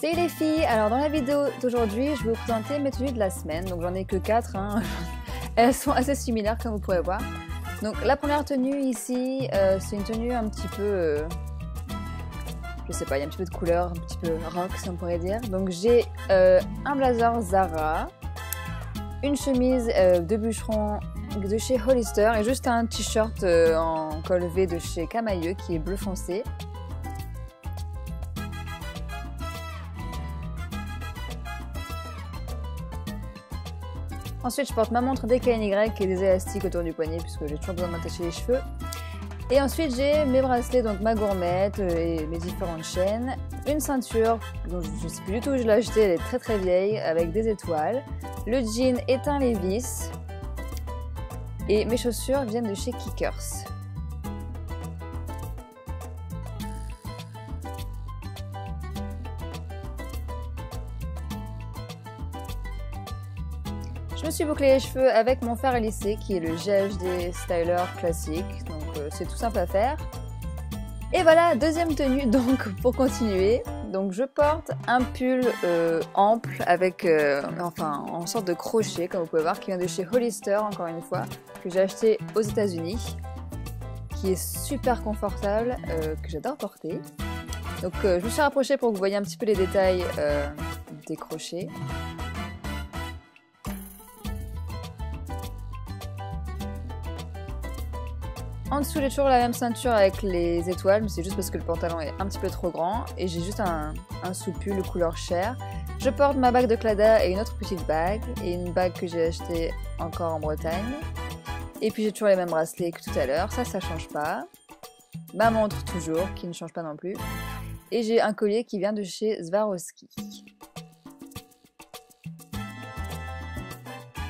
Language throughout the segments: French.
Salut les filles, alors dans la vidéo d'aujourd'hui, je vais vous présenter mes tenues de la semaine. Donc j'en ai que 4, hein. Elles sont assez similaires comme vous pourrez voir. Donc la première tenue ici, c'est une tenue un petit peu... je sais pas, il y a un petit peu de couleur, un petit peu rock si on pourrait dire. Donc j'ai un blazer Zara, une chemise de bûcheron de chez Hollister et juste un t-shirt en col V de chez Camailleux qui est bleu foncé. Ensuite, je porte ma montre DKNY et des élastiques autour du poignet puisque j'ai toujours besoin de m'attacher les cheveux. Et ensuite, j'ai mes bracelets, donc ma gourmette et mes différentes chaînes. Une ceinture, dont je ne sais plus du tout où je l'ai achetée, elle est très vieille, avec des étoiles. Le jean est un Levi's. Et mes chaussures viennent de chez Kickers. Je me suis bouclé les cheveux avec mon fer à lisser qui est le GHD Styler classique, donc c'est tout simple à faire. Et voilà, deuxième tenue donc pour continuer. Donc je porte un pull ample avec, enfin en sorte de crochet comme vous pouvez voir, qui vient de chez Hollister encore une fois, que j'ai acheté aux États-Unis, qui est super confortable, que j'adore porter. Donc je me suis rapprochée pour que vous voyez un petit peu les détails des crochets. En dessous, j'ai toujours la même ceinture avec les étoiles, mais c'est juste parce que le pantalon est un petit peu trop grand. Et j'ai juste un sous-pull couleur chair. Je porte ma bague de Clada et une autre petite bague. Et une bague que j'ai achetée encore en Bretagne. Et puis j'ai toujours les mêmes bracelets que tout à l'heure, ça change pas. Ma montre toujours, qui ne change pas non plus. Et j'ai un collier qui vient de chez Swarovski.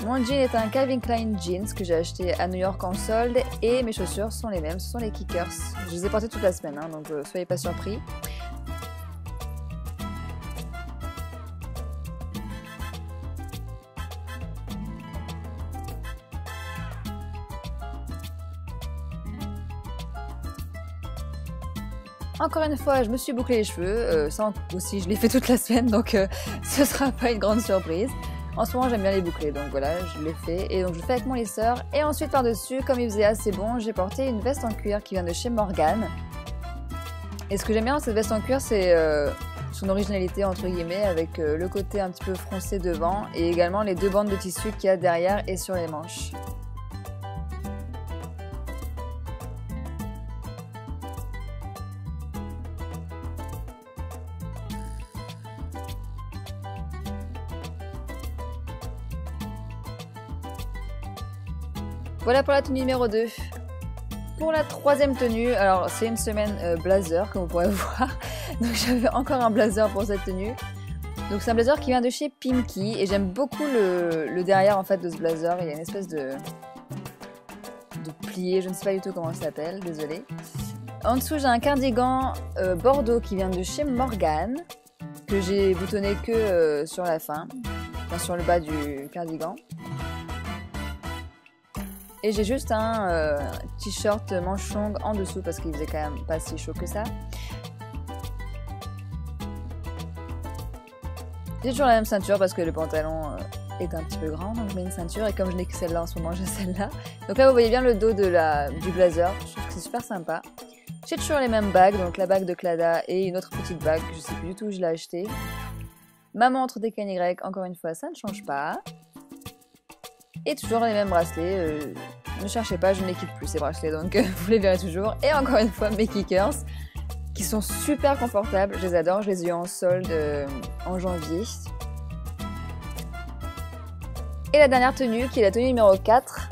Mon jean est un Calvin Klein jeans que j'ai acheté à New York en solde et mes chaussures sont les mêmes, ce sont les Kickers. Je les ai portées toute la semaine, hein, donc soyez pas surpris. Encore une fois, je me suis bouclé les cheveux, ça aussi je l'ai fait toute la semaine, donc ce sera pas une grande surprise. En ce moment, j'aime bien les boucler, donc voilà, je l'ai fait. Et donc, je le fais avec mon lisseur. Et ensuite, par-dessus, comme il faisait assez bon, j'ai porté une veste en cuir qui vient de chez Morgan. Et ce que j'aime bien dans cette veste en cuir, c'est son originalité, entre guillemets, avec le côté un petit peu froncé devant et également les deux bandes de tissu qu'il y a derrière et sur les manches. Voilà pour la tenue numéro 2. Pour la troisième tenue, alors c'est une semaine blazer comme vous pourrez voir. Donc j'avais encore un blazer pour cette tenue. Donc c'est un blazer qui vient de chez Pimkie et j'aime beaucoup le derrière en fait de ce blazer. Il y a une espèce de plié, je ne sais pas du tout comment ça s'appelle, désolée. En dessous j'ai un cardigan bordeaux qui vient de chez Morgan, que j'ai boutonné que sur la fin, enfin, sur le bas du cardigan. Et j'ai juste un t-shirt manche longue en dessous parce qu'il faisait quand même pas si chaud que ça. J'ai toujours la même ceinture parce que le pantalon est un petit peu grand, donc je mets une ceinture et comme je n'ai que celle-là en ce moment, j'ai celle-là. Donc là vous voyez bien le dos de du blazer, je trouve que c'est super sympa. J'ai toujours les mêmes bagues, donc la bague de Clada et une autre petite bague, je sais plus du tout où je l'ai achetée. Ma montre DKNY, encore une fois, ça ne change pas. Et toujours les mêmes bracelets, ne cherchez pas, je ne les quitte plus ces bracelets, donc vous les verrez toujours. Et encore une fois, mes Kickers, qui sont super confortables, je les adore, je les ai eu en solde en janvier. Et la dernière tenue, qui est la tenue numéro 4,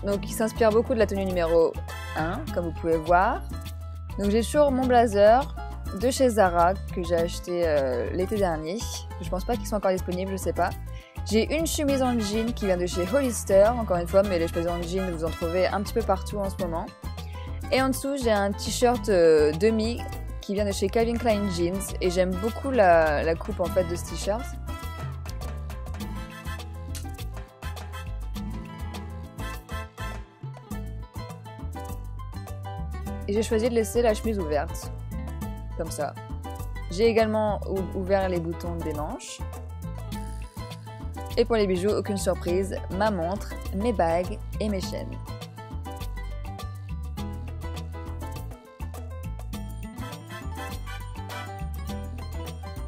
donc qui s'inspire beaucoup de la tenue numéro 1, comme vous pouvez voir. Donc j'ai toujours mon blazer de chez Zara, que j'ai acheté l'été dernier. Je pense pas qu'ils sont encore disponibles, je sais pas. J'ai une chemise en jean qui vient de chez Hollister, encore une fois, mais les chemises en jean, vous en trouvez un petit peu partout en ce moment. Et en dessous, j'ai un t-shirt demi qui vient de chez Calvin Klein Jeans, et j'aime beaucoup la coupe en fait de ce t-shirt. Et j'ai choisi de laisser la chemise ouverte, comme ça. J'ai également ouvert les boutons des manches. Et pour les bijoux, aucune surprise, ma montre, mes bagues et mes chaînes.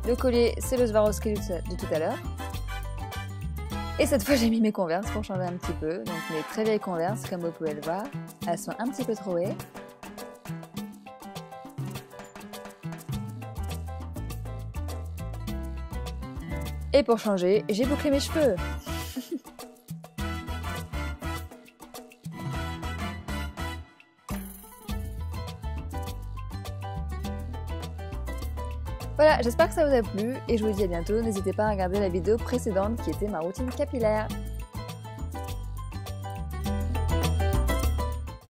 Le collier, c'est le Swarovski de tout à l'heure. Et cette fois, j'ai mis mes Converse pour changer un petit peu. Donc mes très vieilles Converse, comme vous pouvez le voir, elles sont un petit peu trouées. Et pour changer, j'ai bouclé mes cheveux. Voilà, j'espère que ça vous a plu et je vous dis à bientôt. N'hésitez pas à regarder la vidéo précédente qui était ma routine capillaire.